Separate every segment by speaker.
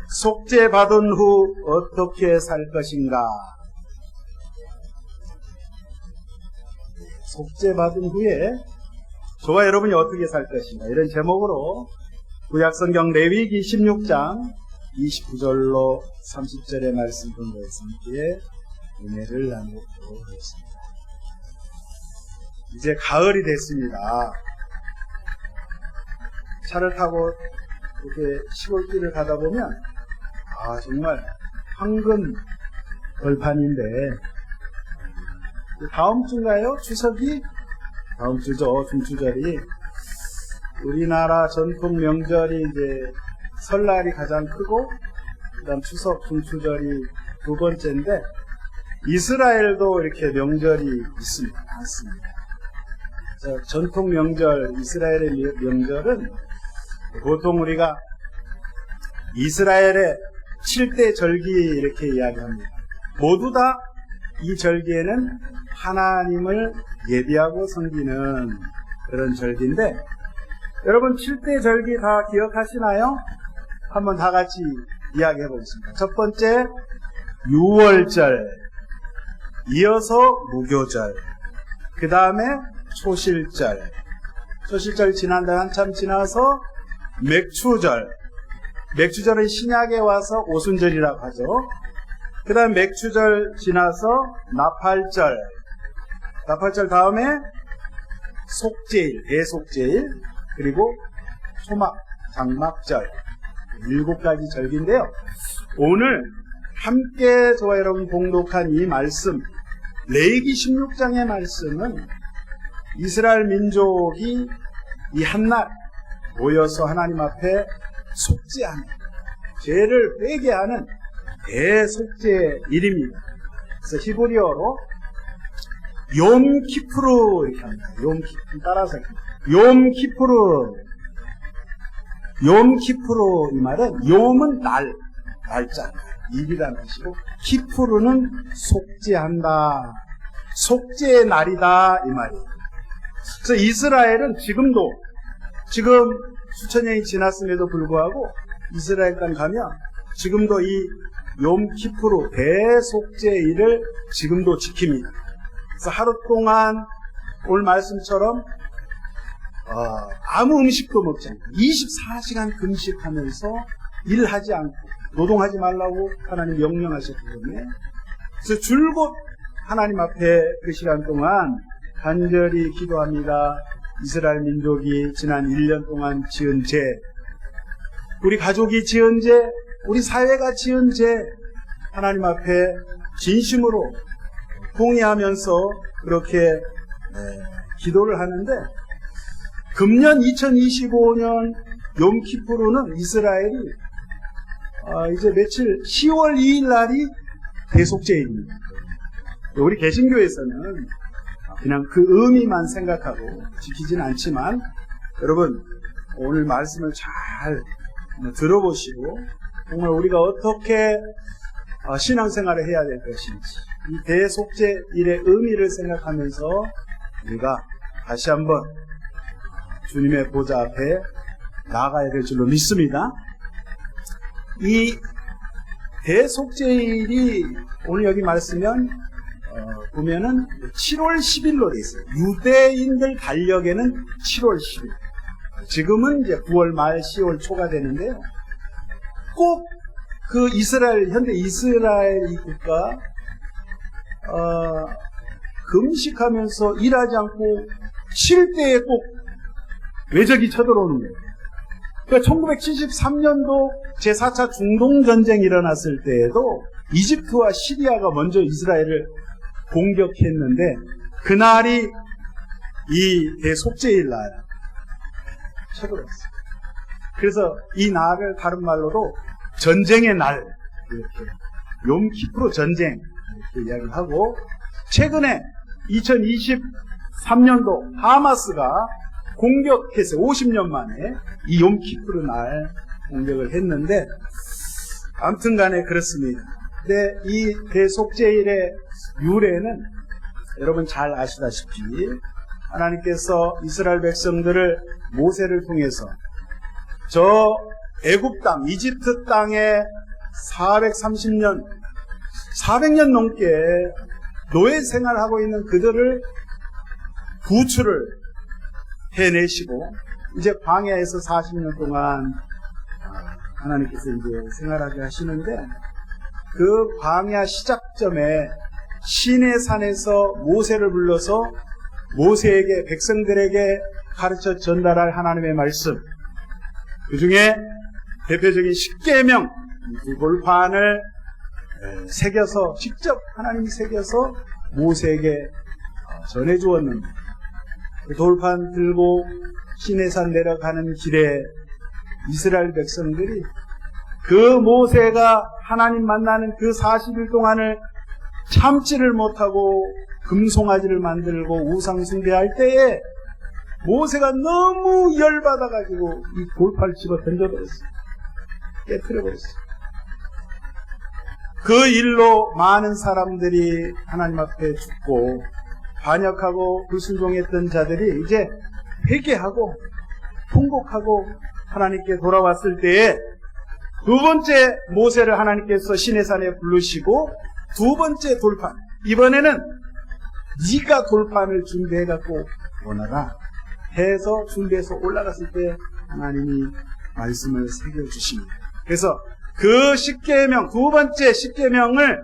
Speaker 1: 속죄받은 후 어떻게 살 것인가? 속죄받은 후에 저와 여러분이 어떻게 살 것인가? 이런 제목으로 구약성경 레위기 16장 29절로 30절의 말씀 본문에서 함께 은혜를 나누도록 하겠습니다. 이제 가을이 됐습니다. 차를 타고 이렇게 시골길을 가다 보면 정말 황금 벌판인데 다음 주인가요? 추석이? 다음 주죠. 중추절이. 우리나라 전통 명절이 이제 설날이 가장 크고 그다음 추석, 중추절이 두 번째인데 이스라엘도 이렇게 명절이 있습니다. 많습니다. 전통 명절, 이스라엘의 명절은 보통 우리가 이스라엘의 7대 절기 이렇게 이야기합니다. 모두 다 이 절기에는 하나님을 예비하고 섬기는 그런 절기인데 여러분 7대 절기 다 기억하시나요? 한번 다 같이 이야기해 보겠습니다. 첫 번째 유월절, 이어서 무교절, 그 다음에 초실절, 초실절 지난 다음 한참 지나서 맥추절, 맥추절은 신약에 와서 오순절이라고 하죠. 그 다음 맥추절 지나서 나팔절, 나팔절 다음에 속죄일, 대속죄일, 그리고 초막, 장막절 7가지 절기인데요. 오늘 함께 저와 여러분 봉독한 이 말씀, 레위기 16장의 말씀은 이스라엘 민족이 이 한날 모여서 하나님 앞에 속죄하는, 죄를 회개하는 대속죄일입니다. 그래서 히브리어로 욤키푸르 이렇게 합니다. 욤키푸르 따라서 욤키푸르. 욤키푸르 이 말은 욤은 날짜, 일이라는 뜻이고 키푸르는 속죄한다, 속죄의 날이다 이 말이에요. 그래서 이스라엘은 지금 수천 년이 지났음에도 불구하고 이스라엘 땅 가면 지금도 이 욤키푸르 대속죄일을 지금도 지킵니다. 그래서 하루 동안 오늘 말씀처럼 아무 음식도 먹지 않고 24시간 금식하면서 일하지 않고 노동하지 말라고 하나님 명령하셨기 때문에 그래서 줄곧 하나님 앞에 그 시간 동안 간절히 기도합니다. 이스라엘 민족이 지난 1년 동안 지은 죄, 우리 가족이 지은 죄, 우리 사회가 지은 죄 하나님 앞에 진심으로 통회하면서 그렇게 기도를 하는데 금년 2025년 욤키푸르는 이스라엘이 이제 며칠 10월 2일 날이 대속죄입니다. 우리 개신교에서는 그냥 그 의미만 생각하고 지키진 않지만 여러분 오늘 말씀을 잘 들어보시고 정말 우리가 어떻게 신앙생활을 해야 될 것인지 이 대속죄일의 의미를 생각하면서 우리가 다시 한번 주님의 보좌 앞에 나아가야 될 줄로 믿습니다. 이 대속죄일이 오늘 여기 말씀면 보면은 7월 10일로 돼 있어요. 유대인들 달력에는 7월 10일. 지금은 이제 9월 말 10월 초가 되는데요. 꼭 그 현대 이스라엘 이 국가 금식하면서 일하지 않고 쉴 때에 꼭 외적이 쳐들어오는 거예요. 그러니까 1973년도 제4차 중동전쟁이 일어났을 때에도 이집트와 시리아가 먼저 이스라엘을 공격했는데 그날이 이 대속죄일 날 쳐들어왔어요. 그래서 이 날을 다른 말로도 전쟁의 날, 이렇게 욤키푸르 전쟁 이렇게 이야기를 하고 최근에 2023년도 하마스가 공격했어요. 50년 만에 이 욤키푸르 날 공격을 했는데 아무튼 간에 그렇습니다. 근데 이 대속죄일의 유래는 여러분 잘 아시다시피 하나님께서 이스라엘 백성들을 모세를 통해서 저 애굽 땅, 이집트 땅에 430년, 400년 넘게 노예 생활하고 있는 그들을 구출을 해내시고 이제 광야에서 40년 동안 하나님께서 이제 생활하게 하시는데 그 광야 시작점에 시내산에서 모세를 불러서 모세에게 백성들에게 가르쳐 전달할 하나님의 말씀, 그 중에 대표적인 십계명, 이 돌판을 새겨서 직접 하나님이 새겨서 모세에게 전해주었는데 그 돌판 들고 시내산 내려가는 길에 이스라엘 백성들이 그 모세가 하나님 만나는 그 40일 동안을 참지를 못하고 금송아지를 만들고 우상 숭배할 때에 모세가 너무 열받아가지고 이 돌판을 집어 던져버렸어요. 깨트려버렸어요. 그 일로 많은 사람들이 하나님 앞에 죽고 반역하고 불순종했던 자들이 이제 회개하고 통곡하고 하나님께 돌아왔을 때에 두 번째 모세를 하나님께서 시내산에 부르시고 두 번째 돌판, 이번에는 네가 돌판을 준비해갖고 오너라 해서 준비해서 올라갔을 때 하나님이 말씀을 새겨주십니다. 그래서 그 십계명, 두 번째 십계명을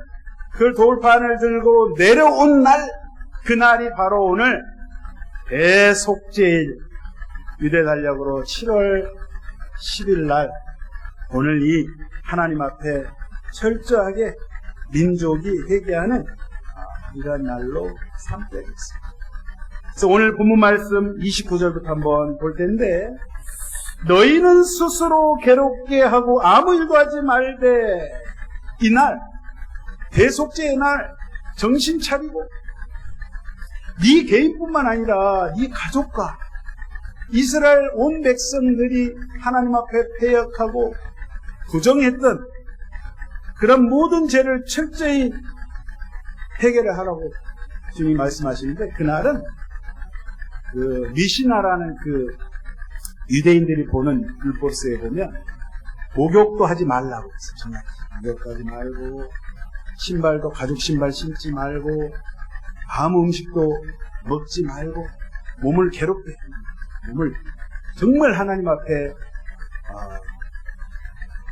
Speaker 1: 그 돌판을 들고 내려온 날, 그날이 바로 오늘 대속죄일 유대달력으로 7월 10일 날, 오늘 이 하나님 앞에 철저하게 민족이 회개하는 이런 날로 삼게 됐습니다. 그래서 오늘 본문 말씀 29절부터 한번 볼 텐데, 너희는 스스로 괴롭게 하고 아무 일도 하지 말되 이날 대속죄의 날 정신 차리고 네 개인뿐만 아니라 네 가족과 이스라엘 온 백성들이 하나님 앞에 패역하고 부정했던 그런 모든 죄를 철저히 해결을 하라고 주님이 말씀하시는데, 그날은 그 미시나라는 그 유대인들이 보는 율법서에 보면 목욕도 하지 말라고 했어요. 정말 목욕도 하지 말고 신발도 가죽 신발 신지 말고 아무 음식도 먹지 말고 몸을 괴롭게 몸을 정말 하나님 앞에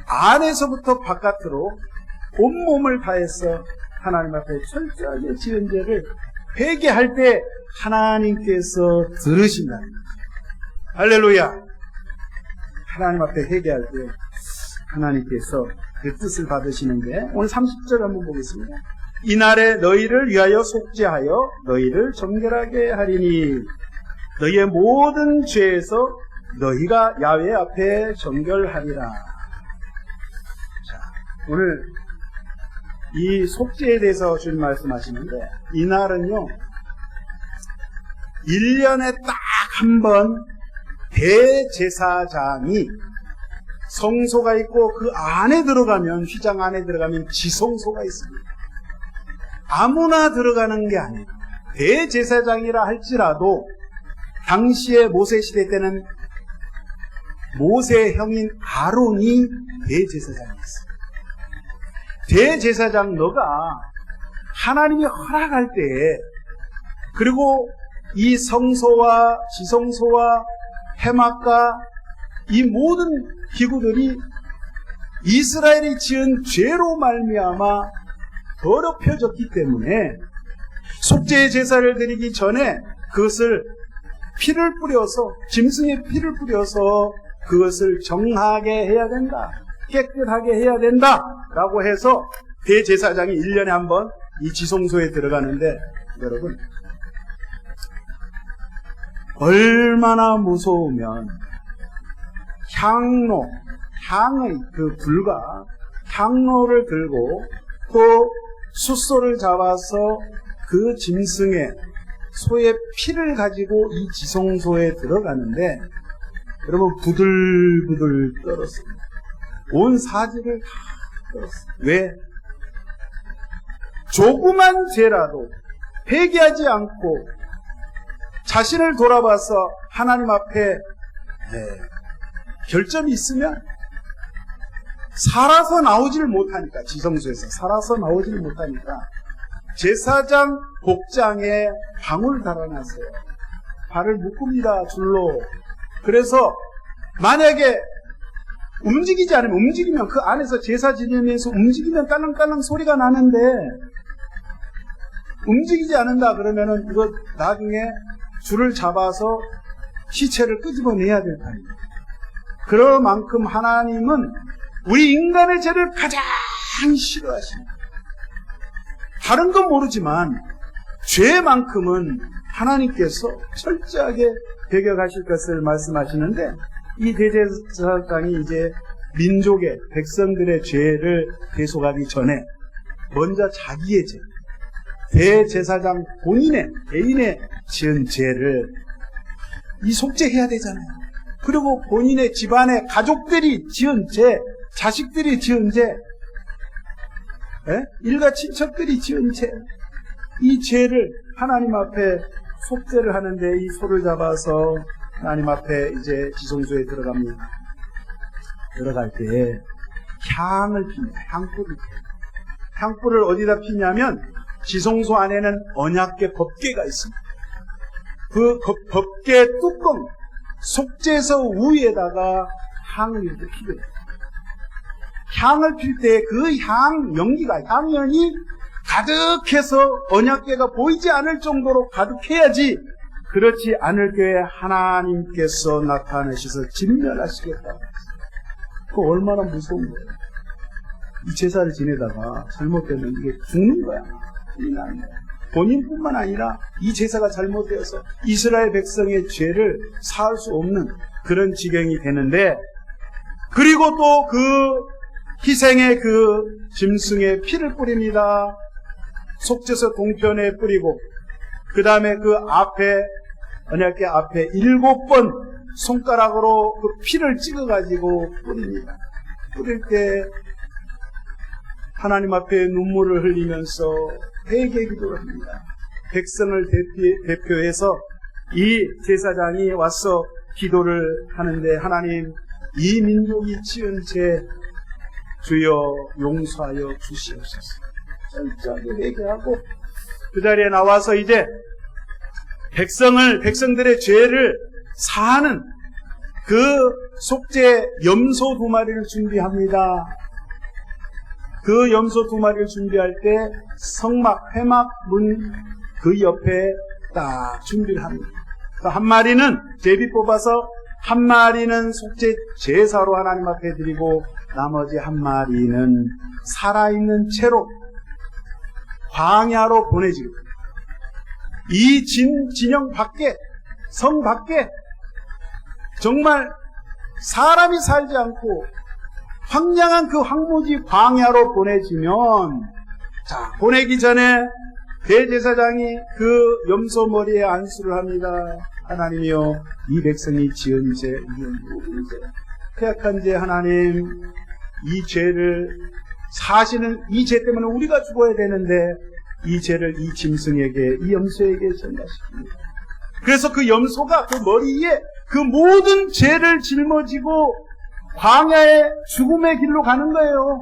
Speaker 1: 안에서부터 바깥으로 온몸을 다해서 하나님 앞에 철저하게 지은 죄를 회개할 때 하나님께서 들으신다는 거죠. 할렐루야. 하나님 앞에 회개할 때 하나님께서 그 뜻을 받으시는데, 오늘 30절 한번 보겠습니다. 이날에 너희를 위하여 속죄하여 너희를 정결하게 하리니 너희의 모든 죄에서 너희가 야훼 앞에 정결하리라. 자, 오늘 이 속죄에 대해서 주님 말씀하시는데, 이날은요 1년에 딱 한 번 대제사장이 성소가 있고 그 안에 들어가면, 휘장 안에 들어가면 지성소가 있습니다. 아무나 들어가는 게 아니에요. 대제사장이라 할지라도 당시에 모세시대 때는 모세의 형인 아론이 대제사장이었어요. 대제사장 너가 하나님이 허락할 때, 그리고 이 성소와 지성소와 해막과 이 모든 기구들이 이스라엘이 지은 죄로 말미암아 더럽혀졌기 때문에 속죄의 제사를 드리기 전에 그것을 피를 뿌려서, 짐승의 피를 뿌려서 그것을 정하게 해야 된다, 깨끗하게 해야 된다 라고 해서 대제사장이 1년에 한 번 이 지성소에 들어가는데, 여러분 얼마나 무서우면 향의 그 불과 향로를 들고 또 숫소를 잡아서 그 짐승의, 소의 피를 가지고 이 지성소에 들어가는데, 여러분 부들부들 떨었습니다. 온 사지를 다 떨었습니다. 왜? 조그만 죄라도 회개하지 않고 자신을 돌아봐서 하나님 앞에 결점이 있으면 살아서 나오질 못하니까, 지성소에서 살아서 나오질 못하니까 제사장 복장에 방울 달아놨어요. 발을 묶습니다, 줄로. 그래서 만약에 움직이지 않으면, 움직이면 그 안에서 제사 지내면서 움직이면 딸랑딸랑 소리가 나는데, 움직이지 않는다 그러면은 이거 나중에 줄을 잡아서 시체를 끄집어내야 될 판입니다. 그러만큼 하나님은 우리 인간의 죄를 가장 싫어하십니다. 다른 건 모르지만 죄만큼은 하나님께서 철저하게 배격하실 것을 말씀하시는데, 이 대제사장이 이제 민족의 백성들의 죄를 대속하기 전에 먼저 자기의 죄, 대제사장 본인의 개인의 지은 죄를 이 속죄해야 되잖아요. 그리고 본인의 집안의 가족들이 지은 죄, 자식들이 지은 죄, 일가 친척들이 지은 죄, 이 죄를 하나님 앞에 속죄를 하는데, 이 소를 잡아서 하나님 앞에 이제 지성소에 들어갑니다. 들어갈 때에 향을 핍니다. 향불을 핍니다. 향불을 어디다 피냐면 지성소 안에는 언약궤 법궤가 있습니다. 그 법궤 뚜껑, 속죄서 위에다가 향을 이렇게 피워요. 향을 필 때 그 향 연기가, 향연이 가득해서 언약궤가 보이지 않을 정도로 가득해야지, 그렇지 않을 때 하나님께서 나타나셔서 진멸하시겠다. 그거 얼마나 무서운 거예요. 이 제사를 지내다가 잘못되면 이게 죽는 거야. 이 나는 거야. 본인뿐만 아니라 이 제사가 잘못되어서 이스라엘 백성의 죄를 사할 수 없는 그런 지경이 되는데, 그리고 또 그 희생의 그 짐승의 피를 뿌립니다. 속죄서 동편에 뿌리고, 그 다음에 그 앞에, 언약궤 앞에 7번 손가락으로 그 피를 찍어가지고 뿌립니다. 뿌릴 때 하나님 앞에 눈물을 흘리면서 회개 기도를 합니다. 백성을 대표해서 이 제사장이 와서 기도를 하는데, 하나님, 이 민족이 지은 죄 주여 용서하여 주시옵소서. 철저하게 회개하고 그 자리에 나와서 이제 백성들의 죄를 사하는 그 속죄 염소 2마리를 준비합니다. 그 염소 2마리를 준비할 때 성막, 회막 문 그 옆에 딱 준비를 합니다. 한 마리는 제비 뽑아서, 한 마리는 속죄 제사로 하나님 앞에 드리고, 나머지 한 마리는 살아있는 채로 광야로 보내지고, 이 진영 밖에, 성 밖에 정말 사람이 살지 않고 황량한 그 황무지 광야로 보내지면, 자, 보내기 전에 대제사장이 그 염소 머리에 안수를 합니다. 하나님이여, 이 백성이 지은 죄, 이건 모든 죄, 퇴악한 죄, 하나님, 이 죄를 사시는 이 죄 때문에 우리가 죽어야 되는데, 이 죄를 이 짐승에게, 이 염소에게 전가시킵니다. 그래서 그 염소가 그 머리에 그 모든 죄를 짊어지고 광야의 죽음의 길로 가는 거예요.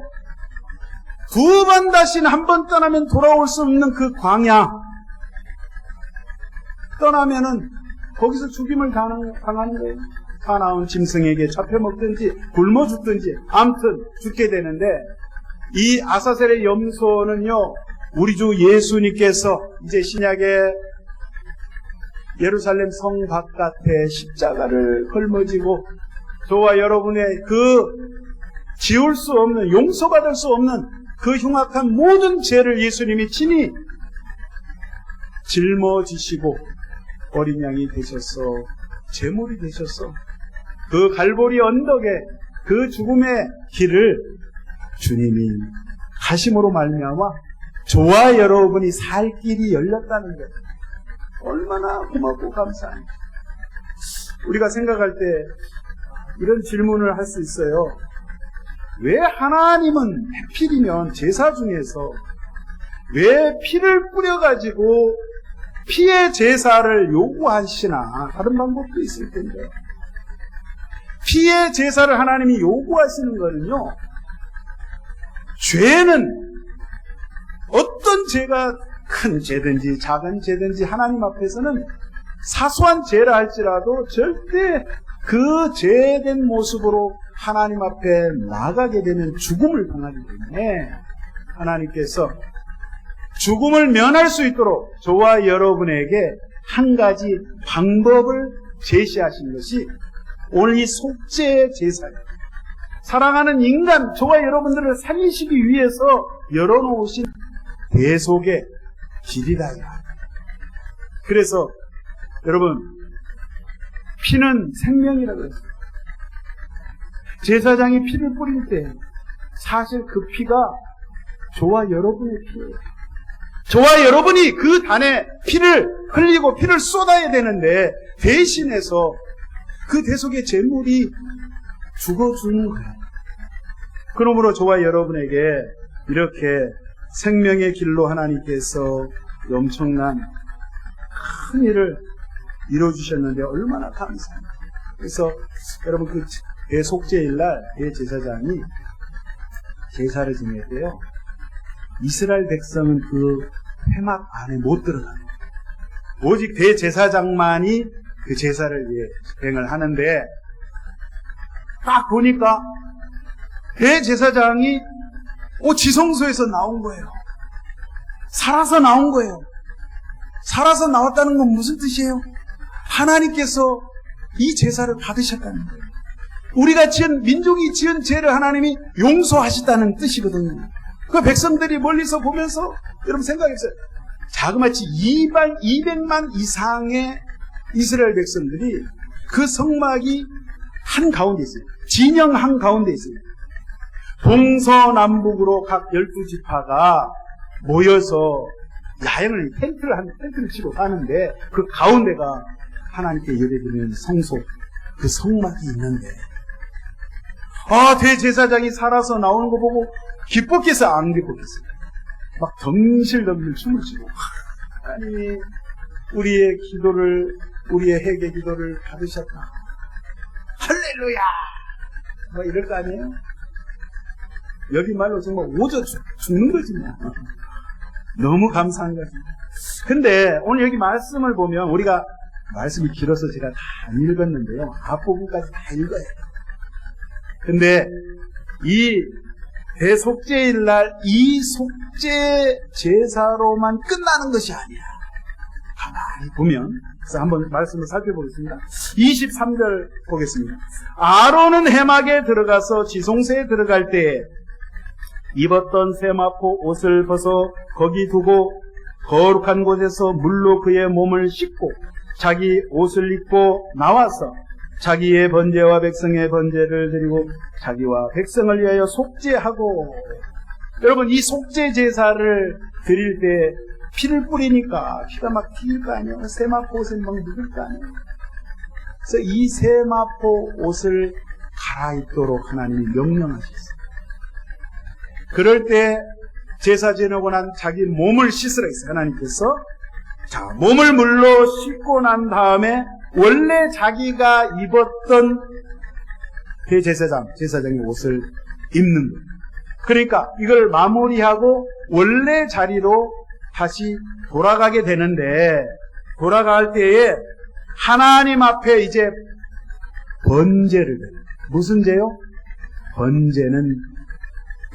Speaker 1: 2번 다시는 한 번 떠나면 돌아올 수 없는 그 광야. 떠나면은 거기서 죽임을 당하는 거예요. 사나운 짐승에게 잡혀먹든지 굶어 죽든지 아무튼 죽게 되는데, 이 아사셀의 염소는요, 우리 주 예수님께서 이제 신약의 예루살렘 성 바깥에 십자가를 걸머지고 저와 여러분의 그 지울 수 없는, 용서받을 수 없는 그 흉악한 모든 죄를 예수님이 친히 짊어지시고 어린 양이 되셔서 제물이 되셔서 그 갈보리 언덕에 그 죽음의 길을 주님이 가심으로 말미암아 저와 여러분이 살 길이 열렸다는 것, 얼마나 고맙고 감사합니다. 우리가 생각할 때 이런 질문을 할 수 있어요. 왜 하나님은 해필이면 제사 중에서 왜 피를 뿌려가지고 피의 제사를 요구하시나? 다른 방법도 있을 텐데, 피의 제사를 하나님이 요구하시는 거는요, 죄는 어떤 죄가 큰 죄든지 작은 죄든지 하나님 앞에서는 사소한 죄라 할지라도 절대 그 죄된 모습으로 하나님 앞에 나가게 되면 죽음을 당하기 때문에 하나님께서 죽음을 면할 수 있도록 저와 여러분에게 한 가지 방법을 제시하신 것이 오늘 이 속죄 제사예요. 사랑하는 인간, 저와 여러분들을 살리시기 위해서 열어놓으신 대속의 길이다. 그래서 여러분, 피는 생명이라고 했어요. 제사장이 피를 뿌릴 때 사실 그 피가 저와 여러분의 피예요. 저와 여러분이 그 단에 피를 흘리고 피를 쏟아야 되는데 대신해서 그 대속의 제물이 죽어주는 거예요. 그러므로 저와 여러분에게 이렇게 생명의 길로 하나님께서 엄청난 큰 일을 이루어주셨는데 얼마나 감사합니다. 그래서 여러분 그 대속죄일날 대제사장이 제사를 지낼 때요, 이스라엘 백성은 그 회막 안에 못 들어가요. 오직 대제사장만이 그 제사를 수행을 하는데, 딱 보니까 대제사장이 지성소에서 나온 거예요. 살아서 나온 거예요. 살아서 나왔다는 건 무슨 뜻이에요? 하나님께서 이 제사를 받으셨다는 거예요. 우리가 민족이 지은 죄를 하나님이 용서하셨다는 뜻이거든요. 그 백성들이 멀리서 보면서 여러분 생각해보세요. 자그마치 200만 이상의 이스라엘 백성들이 그 성막이 한가운데 있어요. 진영 한가운데 있어요. 동서남북으로 각 12지파가 모여서 야영을, 텐트를 치고 가는데 그 가운데가 하나님께 예배드리는 성소, 그 성막이 있는데, 대제사장이 살아서 나오는 거 보고 기뻤겠어요? 안 기뻤겠어요? 막 덩실덩실 춤을 추고, 하나님이 우리의 회개 기도를 받으셨다. 할렐루야! 뭐 이럴 거 아니에요? 여기 말로 정말 오져 죽는 거지, 뭐. 너무 감사한 거지. 근데 오늘 여기 말씀을 보면, 우리가 말씀이 길어서 제가 다 안 읽었는데요. 앞부분까지 다 읽어요. 근데 이 대속죄일날 이 속죄 제사로만 끝나는 것이 아니야. 가만히 보면, 그래서 한번 말씀을 살펴보겠습니다. 23절 보겠습니다. 아론은 회막에 들어가서 지성소에 들어갈 때에 입었던 세마포 옷을 벗어 거기 두고 거룩한 곳에서 물로 그의 몸을 씻고 자기 옷을 입고 나와서 자기의 번제와 백성의 번제를 드리고 자기와 백성을 위하여 속죄하고, 여러분 이 속죄 제사를 드릴 때 피를 뿌리니까 피가 막 튀길 거 아니에요. 세마포 옷을 막 묻을 거 아니에요. 그래서 이 세마포 옷을 갈아입도록 하나님이 명령하셨어요. 그럴 때 제사 지내고 난 자기 몸을 씻으라 했어요. 하나님께서 몸을 물로 씻고 난 다음에 원래 자기가 입었던 제사장의 옷을 입는 거예요. 그러니까 이걸 마무리하고 원래 자리로 다시 돌아가게 되는데, 돌아갈 때에 하나님 앞에 이제 번제를 드려요. 무슨 제요? 번제는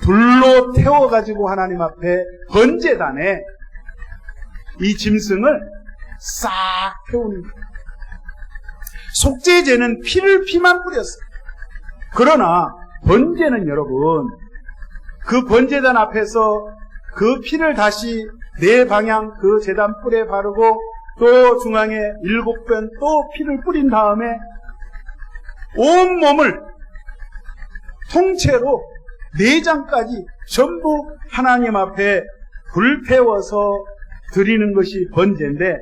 Speaker 1: 불로 태워가지고 하나님 앞에 번제단에 이 짐승을 싹 태우는 거예요. 속죄제는 피만 뿌렸어요. 그러나 번제는 여러분, 그 번제단 앞에서 그 피를 다시 네 방향 그 제단 뿔에 바르고 또 중앙에 7번 또 피를 뿌린 다음에 온 몸을 통째로 내장까지 전부 하나님 앞에 불태워서 드리는 것이 번제인데,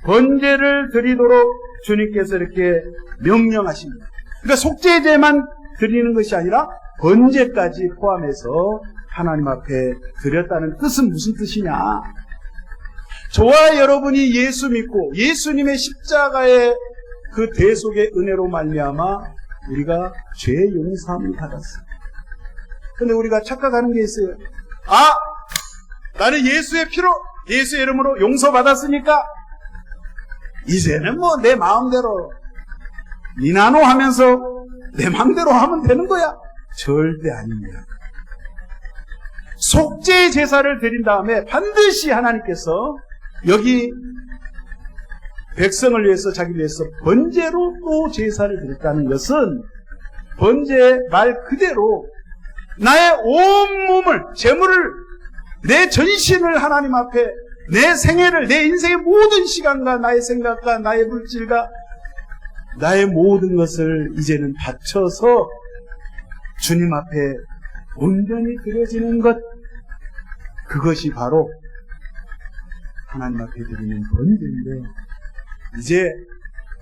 Speaker 1: 번제를 드리도록 주님께서 이렇게 명령하십니다. 그러니까 속죄제만 드리는 것이 아니라 번제까지 포함해서 하나님 앞에 드렸다는 뜻은 무슨 뜻이냐? 저와 여러분이 예수 믿고 예수님의 십자가의 그 대속의 은혜로 말미암아 우리가 죄 용서함을 받았어요. 근데 우리가 착각하는 게 있어요. 아! 나는 예수의 피로, 예수의 이름으로 용서받았으니까, 이제는 뭐 내 마음대로, 니나노 하면서 내 마음대로 하면 되는 거야. 절대 아닙니다. 속죄 제사를 드린 다음에 반드시 하나님께서 여기 백성을 위해서 자기를 위해서 번제로 또 제사를 드렸다는 것은 번제 말 그대로 나의 온몸을 제물을 내 전신을 하나님 앞에 내 생애를 내 인생의 모든 시간과 나의 생각과 나의 물질과 나의 모든 것을 이제는 바쳐서 주님 앞에 온전히 드려지는 것, 그것이 바로 하나님 앞에 드리는 번제인데, 이제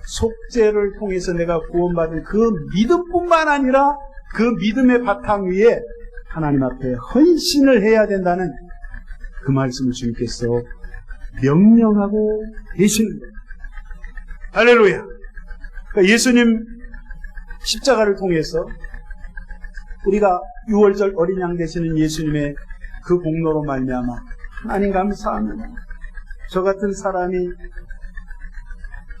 Speaker 1: 속죄를 통해서 내가 구원받은 그 믿음뿐만 아니라 그 믿음의 바탕 위에 하나님 앞에 헌신을 해야 된다는 그 말씀을 주님께서 명령하고 계시는 거예요. 할렐루야. 그러니까 예수님 십자가를 통해서 우리가 6월절 어린 양 되시는 예수님의 그 공로로 말미암아 하나님 감사합니다. 저 같은 사람이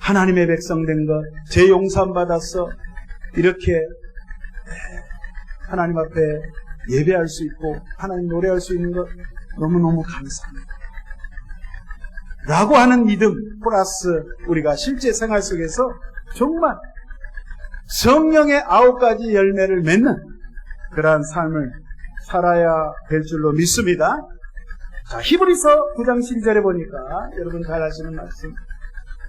Speaker 1: 하나님의 백성 된 것, 죄 용서함 받아서 이렇게 하나님 앞에 예배할 수 있고 하나님 노래할 수 있는 것 너무너무 감사합니다. 라고 하는 믿음 플러스 우리가 실제 생활 속에서 정말 성령의 9가지 열매를 맺는 그러한 삶을 살아야 될 줄로 믿습니다. 자, 히브리서 9장 12절에 보니까 여러분 잘 아시는 말씀,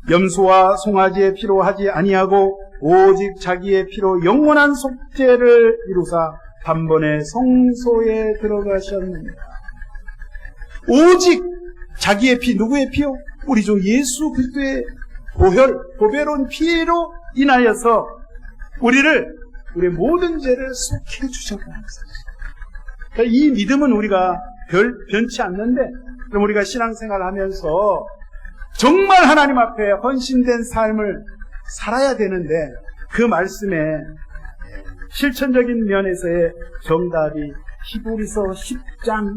Speaker 1: 염소와 송아지의 피로 하지 아니하고 오직 자기의 피로 영원한 속죄를 이루사 단번에 성소에 들어가셨느니라. 오직 자기의 피, 누구의 피요? 우리 주 예수 그리스도의 보혈로운 피로 인하여서 우리의 모든 죄를 속해 주셨다는 사실. 그러니까 이 믿음은 우리가 변치 않는데, 그럼 우리가 신앙생활을 하면서 정말 하나님 앞에 헌신된 삶을 살아야 되는데, 그 말씀에 실천적인 면에서의 정답이 히브리서 10장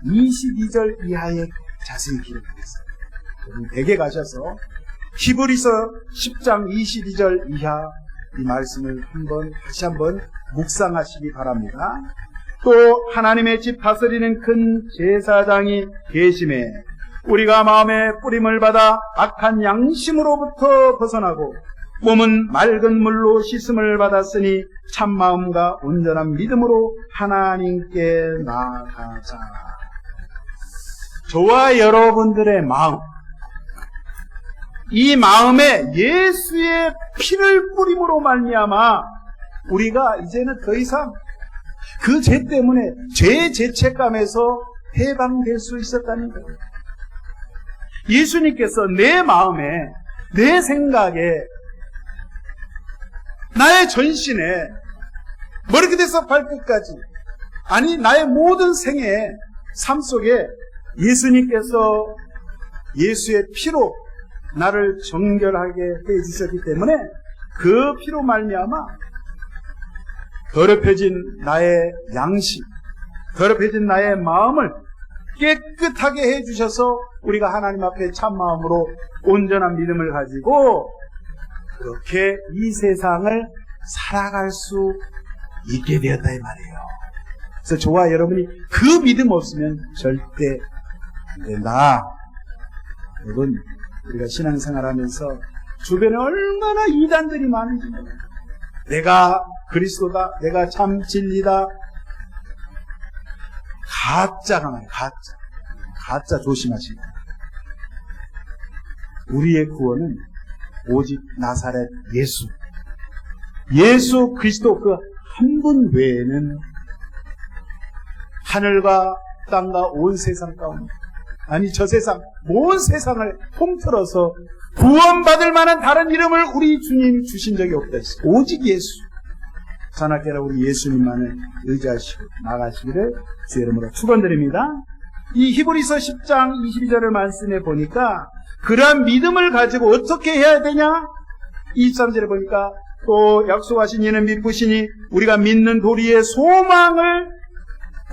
Speaker 1: 22절 이하에 자세히 기록되어 있어요. 댁에 가셔서 히브리서 10장 22절 이하 이 말씀을 다시 한번 묵상하시기 바랍니다. 또 하나님의 집 다스리는 큰 제사장이 계심에 우리가 마음의 뿌림을 받아 악한 양심으로부터 벗어나고 몸은 맑은 물로 씻음을 받았으니 참마음과 온전한 믿음으로 하나님께 나아가자. 저와 여러분들의 마음, 이 마음에 예수의 피를 뿌림으로 말미암아 우리가 이제는 더 이상 그 죄 때문에 죄의 죄책감에서 해방될 수 있었다는 거예요. 예수님께서 내 마음에, 내 생각에, 나의 전신에 머리끝에서 발끝까지, 아니 나의 모든 생애 삶 속에 예수님께서 예수의 피로 나를 정결하게 해주셨기 때문에 그 피로 말미암아 더럽혀진 나의 양심, 더럽혀진 나의 마음을 깨끗하게 해주셔서 우리가 하나님 앞에 참마음으로 온전한 믿음을 가지고 그렇게 이 세상을 살아갈 수 있게 되었다 이 말이에요. 그래서 저와 여러분이 그 믿음 없으면 절대 안 된다. 여러분, 우리가 신앙생활하면서 주변에 얼마나 이단들이 많은지 몰라요. 내가 그리스도다, 내가 참 진리다. 가짜가 많아요. 가짜 조심하시고. 우리의 구원은 오직 나사렛 예수 그리스도 그 한 분 외에는 하늘과 땅과 온 세상 가운데, 아니 저 세상, 온 세상을 통틀어서 구원받을 만한 다른 이름을 우리 주님이 주신 적이 없다 했어요. 오직 예수. 자나깨나 우리 예수님만을 의지하시고 나가시기를 주의 이름으로 축원드립니다. 이 히브리서 10장 22절을 말씀해 보니까 그러한 믿음을 가지고 어떻게 해야 되냐? 23절에 보니까 또 약속하신 이는 미쁘시니 우리가 믿는 도리의 소망을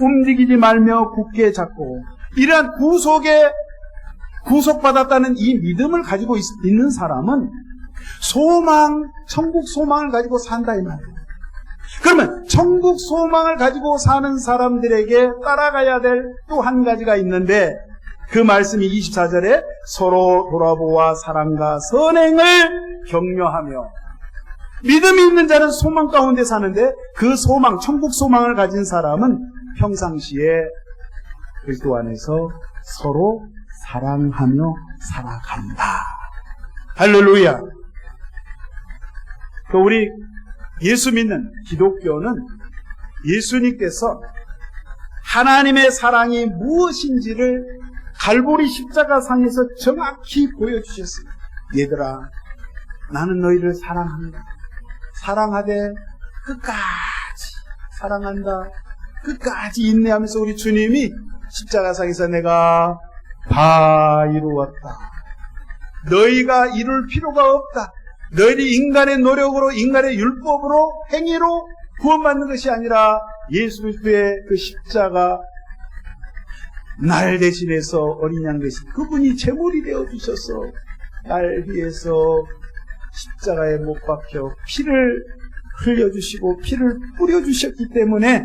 Speaker 1: 움직이지 말며 굳게 잡고, 이러한 구속받았다는 이 믿음을 가지고 있는 사람은 천국 소망을 가지고 산다 이 말이에요. 그러면 천국 소망을 가지고 사는 사람들에게 따라가야 될 또 한 가지가 있는데, 그 말씀이 24절에 서로 돌아보아 사랑과 선행을 격려하며, 믿음이 있는 자는 소망 가운데 사는데, 그 소망, 천국 소망을 가진 사람은 평상시에 그리스도 안에서 서로 사랑하며 살아간다. 할렐루야. 우리 예수 믿는 기독교는 예수님께서 하나님의 사랑이 무엇인지를 갈보리 십자가상에서 정확히 보여주셨습니다. 얘들아, 나는 너희를 사랑한다. 사랑하되 끝까지 사랑한다. 끝까지 인내하면서 우리 주님이 십자가상에서 내가 다 이루었다. 너희가 이룰 필요가 없다. 너희들이 인간의 노력으로, 인간의 율법으로, 행위로 구원받는 것이 아니라 예수 그리스도의 그 십자가, 날 대신해서 어린 양 대신 그분이 제물이 되어주셔서 날 위해서 십자가에 못 박혀 피를 흘려주시고 피를 뿌려주셨기 때문에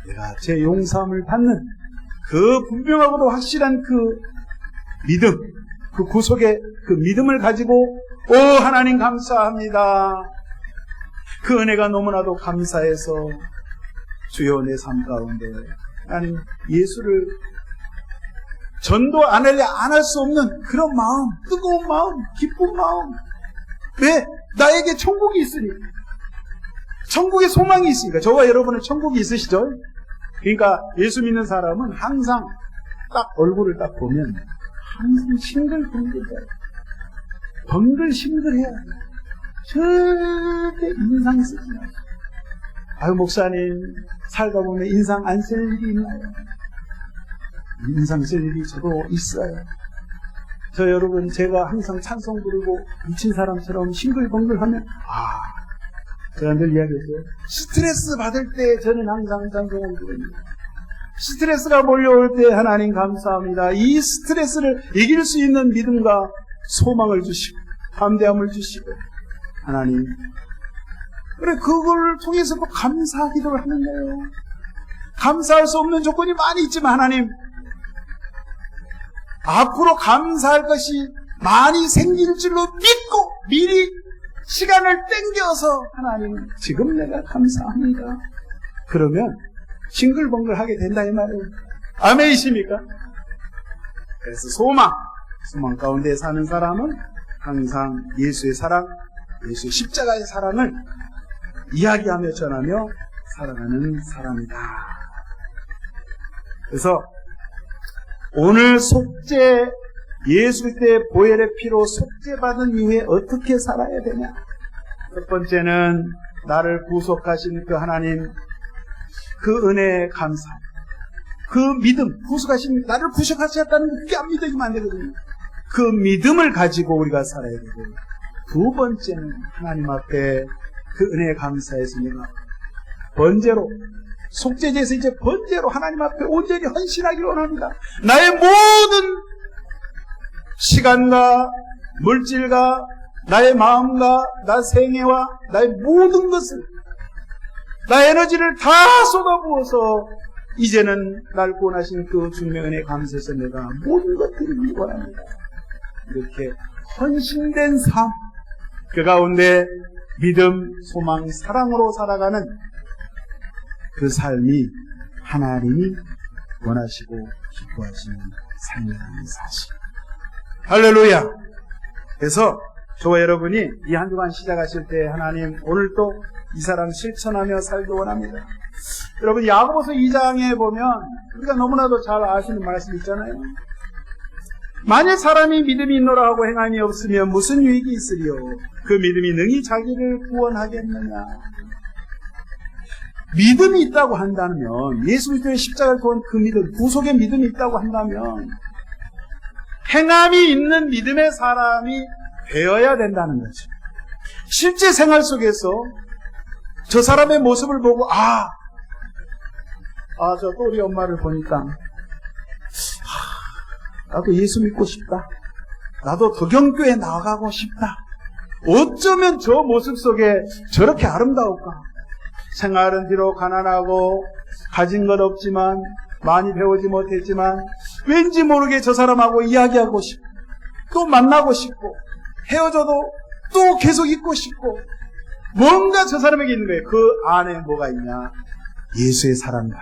Speaker 1: 내가 제 용서함을 받는 그 분명하고도 확실한 그 믿음, 그 구속의 그 믿음을 가지고, 오 하나님 감사합니다. 그 은혜가 너무나도 감사해서 주여 내 삶 가운데 나는 예수를 전도 안 할 수 없는 그런 마음, 뜨거운 마음, 기쁜 마음. 왜? 나에게 천국이 있으니, 천국의 소망이 있으니까. 저와 여러분은 천국이 있으시죠? 그러니까 예수 믿는 사람은 항상 딱 얼굴을 딱 보면 항상 싱글벙글해요. 벙글싱글해야 돼요. 절대 인상 쓰지 마세요. 아유 목사님, 살다 보면 인상 안 쓸 일이 있나요? 인상 쓸 일이 저도 있어요. 저 여러분, 제가 항상 찬송 부르고 미친 사람처럼 싱글벙글하면 제가 늘 이야기했어요. 스트레스 받을 때 저는 항상 찬송을 부릅니다. 스트레스가 몰려올 때 하나님 감사합니다. 이 스트레스를 이길 수 있는 믿음과 소망을 주시고 담대함을 주시고, 하나님, 그래 그걸 통해서 또 감사하기도 하는 거예요. 감사할 수 없는 조건이 많이 있지만 하나님, 앞으로 감사할 것이 많이 생길 줄로 믿고 미리 시간을 땡겨서 하나님 지금 내가 감사합니다. 그러면 싱글벙글하게 된다 이 말이에요. 아멘이십니까? 그래서 소망 가운데 사는 사람은 항상 예수의 사랑, 예수의 십자가의 사랑을 이야기하며 전하며 살아가는 사람이다. 그래서 오늘 속죄, 예수 그리스도의 보혈의 피로 속죄받은 이후에 어떻게 살아야 되냐? 첫 번째는 나를 구속하신 그 하나님, 그 은혜에 감사, 그 믿음, 구속하신, 나를 구속하셨다는 그 귀한 믿음이면 안 되거든요. 그 믿음을 가지고 우리가 살아야 되고, 두 번째는 하나님 앞에 그 은혜에 감사해서 내가 번제로, 속죄제에서 이제 번제로 하나님 앞에 온전히 헌신하기를 원합니다. 나의 모든 시간과 물질과 나의 마음과 나의 생애와 나의 모든 것을, 나의 에너지를 다 쏟아부어서 이제는 날 구원하신 그 주님의 은혜에 감사해서 내가 모든 것들을 원합니다. 이렇게 헌신된 삶, 그 가운데 믿음, 소망, 사랑으로 살아가는 그 삶이 하나님이 원하시고 기뻐하시는 삶이라는 사실. 할렐루야! 그래서 저와 여러분이 이 한 주간 시작하실 때 하나님 오늘 또 이 사랑 실천하며 살기 원합니다. 여러분 야고보서 2장에 보면 우리가 너무나도 잘 아시는 말씀 있잖아요. 만일 사람이 믿음이 있노라 하고 행함이 없으면 무슨 유익이 있으리요? 그 믿음이 능히 자기를 구원하겠느냐? 믿음이 있다고 한다면, 예수 그리스도의 십자가를 통한 그 믿음, 구속의 믿음이 있다고 한다면 행함이 있는 믿음의 사람이 되어야 된다는 거죠. 실제 생활 속에서 저 사람의 모습을 보고 저 또 우리 엄마를 보니까 나도 예수 믿고 싶다. 나도 덕영교회 나가고 싶다. 어쩌면 저 모습 속에 저렇게 아름다울까? 생활은 비록 가난하고 가진 것 없지만 많이 배우지 못했지만 왠지 모르게 저 사람하고 이야기하고 싶고 또 만나고 싶고 헤어져도 또 계속 있고 싶고 뭔가 저 사람에게 있는 거예요. 그 안에 뭐가 있냐? 예수의 사랑과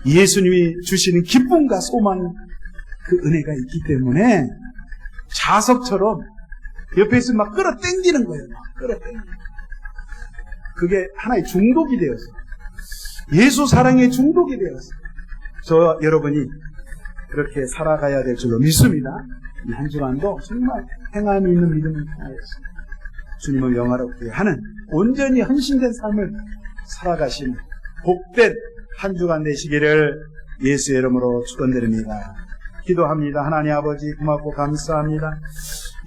Speaker 1: 예수님이 주시는 기쁨과 소망, 그 은혜가 있기 때문에 자석처럼 옆에 있으면 막 끌어당기는 거예요. 막 끌어당기는. 그게 하나의 중독이 되었어요. 예수 사랑의 중독이 되었어요. 저 여러분이 그렇게 살아가야 될 줄로 믿습니다. 이 한 주간도 정말 행함이 있는 믿음을 통하였습니다. 주님을 영화롭게 하는 온전히 헌신된 삶을 살아가시는 복된 한 주간 되시기를 예수의 이름으로 축원드립니다. 기도합니다. 하나님 아버지 고맙고 감사합니다.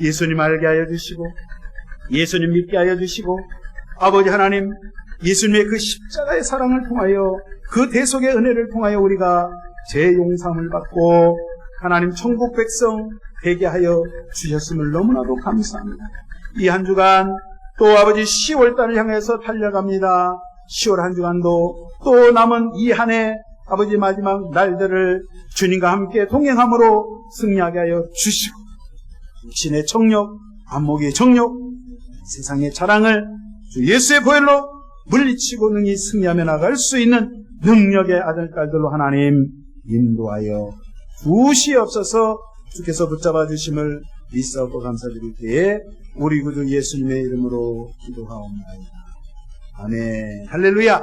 Speaker 1: 예수님 알게 하여 주시고 예수님 믿게 하여 주시고 아버지 하나님 예수님의 그 십자가의 사랑을 통하여 그 대속의 은혜를 통하여 우리가 재용sam을 받고 하나님 천국 백성 되게 하여 주셨음을 너무나도 감사합니다. 이 한 주간 또 아버지 10월달을 향해서 달려갑니다. 10월 한 주간도 또 남은 이 한 해 아버지 마지막 날들을 주님과 함께 동행함으로 승리하게 하여 주시고 신의 정욕, 안목의 정욕, 세상의 자랑을 주 예수의 보혈로 물리치고 능히 승리하며 나갈 수 있는 능력의 아들, 딸들로 하나님 인도하여 주시옵소서. 주께서 붙잡아 주심을 믿사옵고 감사드릴 때에 우리 구주 예수님의 이름으로 기도하옵나이다. 아멘. 할렐루야.